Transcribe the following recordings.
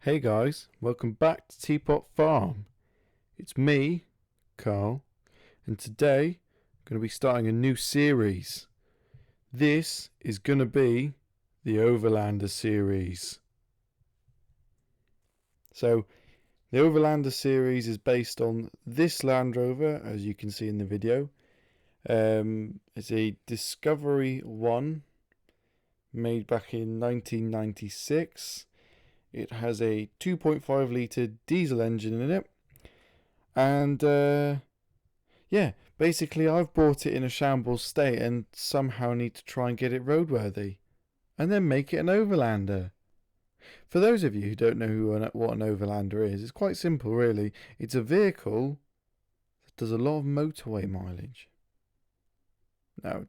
Hey guys, welcome back to Teapot Farm. It's me, Carl, and today I'm going to be starting a new series. This is going to be the Overlander series. So, the Overlander series is based on this Land Rover, as you can see in the video. It's a Discovery 1 made back in 1996. It has a 2.5 litre diesel engine in it. And yeah, basically I've bought it in a shambles state and somehow need to try and get it roadworthy. And then make it an Overlander. For those of you who don't know what an Overlander is, it's quite simple really. It's a vehicle that does a lot of motorway mileage. No,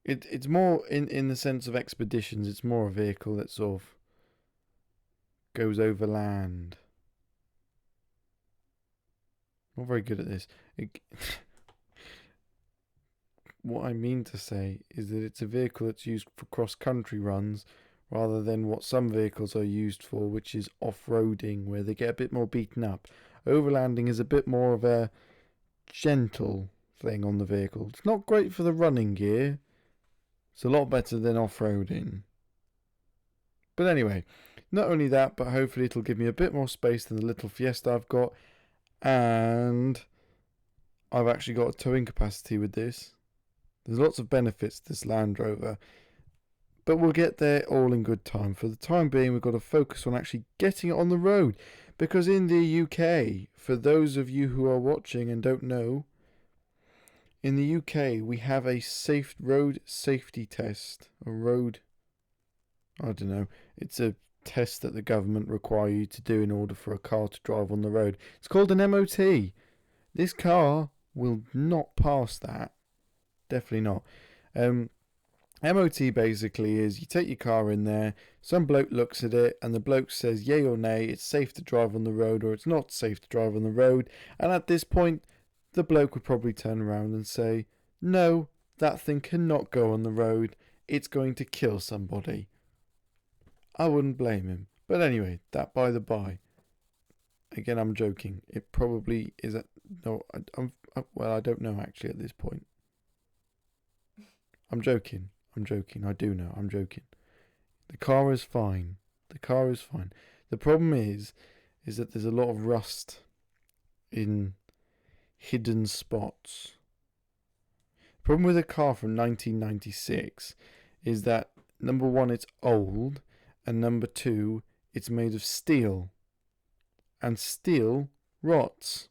it's more in the sense of expeditions. It's more a vehicle that sort of goes overland. Not very good at this. What I mean to say is that it's a vehicle that's used for cross-country runs rather than what some vehicles are used for, which is off-roading, where they get a bit more beaten up. Overlanding is a bit more of a gentle thing on the vehicle. It's not great for the running gear. It's a lot better than off-roading. But anyway, not only that, but hopefully it'll give me a bit more space than the little Fiesta I've got. And I've actually got a towing capacity with this. There's lots of benefits to this Land Rover, but we'll get there all in good time. For the time being, we've got to focus on actually getting it on the road, because in the UK, for those of you who are watching and don't know, in the UK we have a road safety test. I don't know, it's a test that the government require you to do in order for a car to drive on the road. It's called an MOT. This car will not pass that. Definitely not. MOT basically is you take your car in there, some bloke looks at it, and the bloke says yay or nay, it's safe to drive on the road or it's not safe to drive on the road. And at this point, the bloke would probably turn around and say, no, that thing cannot go on the road. It's going to kill somebody. I wouldn't blame him. But anyway, that by the by. Again, I'm joking. It probably is a... No, well, I don't know actually at this point. I'm joking. I do know. I'm joking. The car is fine. The problem is that there's a lot of rust in hidden spots. The problem with a car from 1996 is that, number one, it's old, and number two, it's made of steel. And steel rots.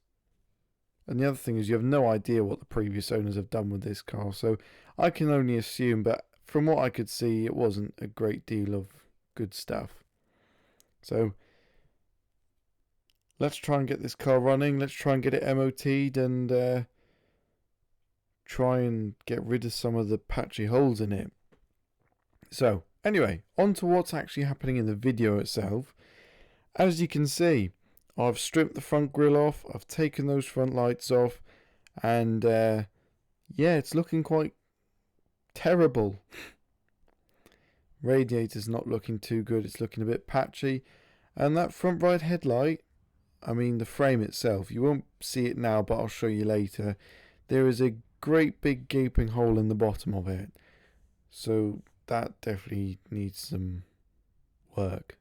And the other thing is you have no idea what the previous owners have done with this car. So I can only assume, but from what I could see, it wasn't a great deal of good stuff. So let's try and get this car running. Let's try and get it MOT'd and try and get rid of some of the patchy holes in it. So anyway, on to what's actually happening in the video itself. As you can see, I've stripped the front grille off, I've taken those front lights off, and yeah, it's looking quite terrible. Radiator's not looking too good, it's looking a bit patchy. And that front right headlight, I mean the frame itself, you won't see it now, but I'll show you later. There is a great big gaping hole in the bottom of it. So that definitely needs some work.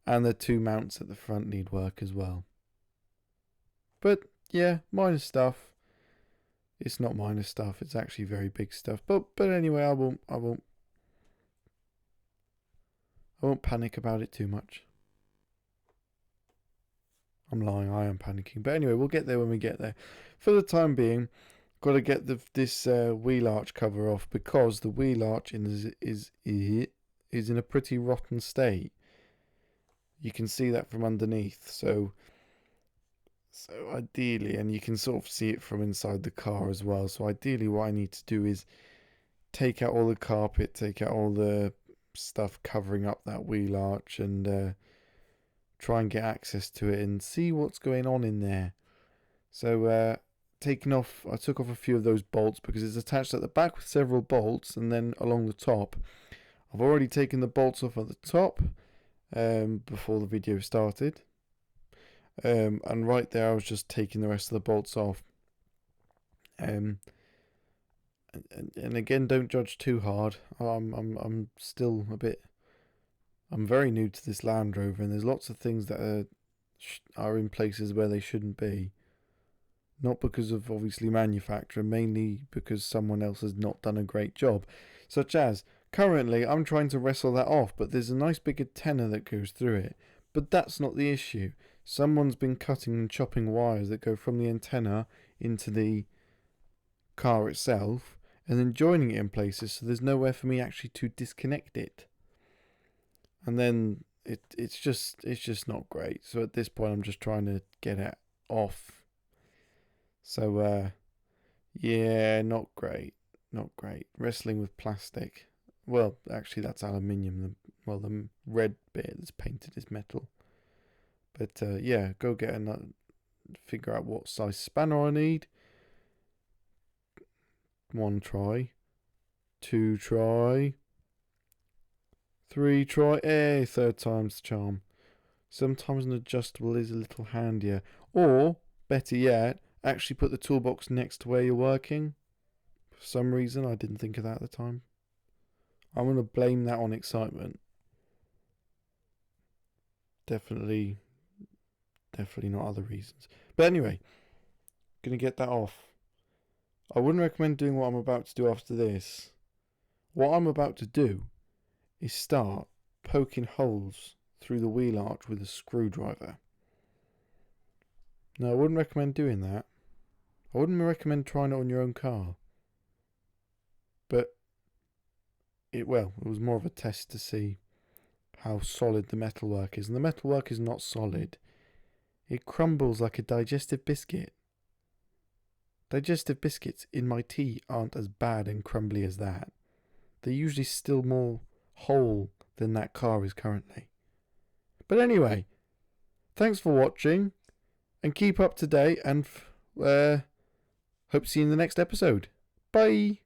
And the two mounts at the front need work as well. But yeah, minor stuff. It's not minor stuff, it's actually very big stuff. But anyway, I won't panic about it too much. I'm lying, I am panicking. But anyway, we'll get there when we get there. For the time being, got to get this wheel arch cover off, because the wheel arch is in a pretty rotten state. You can see that from underneath, so ideally, and you can sort of see it from inside the car as well. So ideally what I need to do is take out all the carpet, take out all the stuff covering up that wheel arch, and try and get access to it and see what's going on in there. So I took off a few of those bolts because it's attached at the back with several bolts, and then along the top. I've already taken the bolts off at the top, before the video started. And right there I was just taking the rest of the bolts off. And again, don't judge too hard. I'm still a bit. I'm very new to this Land Rover, and there's lots of things that are in places where they shouldn't be. Not because of obviously manufacturer, mainly because someone else has not done a great job. Such as, currently I'm trying to wrestle that off, but there's a nice big antenna that goes through it. But that's not the issue. Someone's been cutting and chopping wires that go from the antenna into the car itself, and then joining it in places, so there's nowhere for me actually to disconnect it. And then it's just not great. So at this point I'm just trying to get it off. So yeah, not great. Wrestling with plastic. Well, actually that's aluminium. The red bit that's painted is metal. But yeah, go get another. Figure out what size spanner I need. 1 try. 2 try. 3 try. Hey, 3rd time's the charm. Sometimes an adjustable is a little handier. Or, better yet, actually put the toolbox next to where you're working. For some reason, I didn't think of that at the time. I'm going to blame that on excitement. Definitely not other reasons. But anyway, going to get that off. I wouldn't recommend doing what I'm about to do after this. What I'm about to do is start poking holes through the wheel arch with a screwdriver. No, I wouldn't recommend doing that. I wouldn't recommend trying it on your own car. But it was more of a test to see how solid the metalwork is. And the metalwork is not solid. It crumbles like a digestive biscuit. Digestive biscuits in my tea aren't as bad and crumbly as that. They're usually still more whole than that car is currently. But anyway, thanks for watching, and keep up to date, and hope to see you in the next episode. Bye!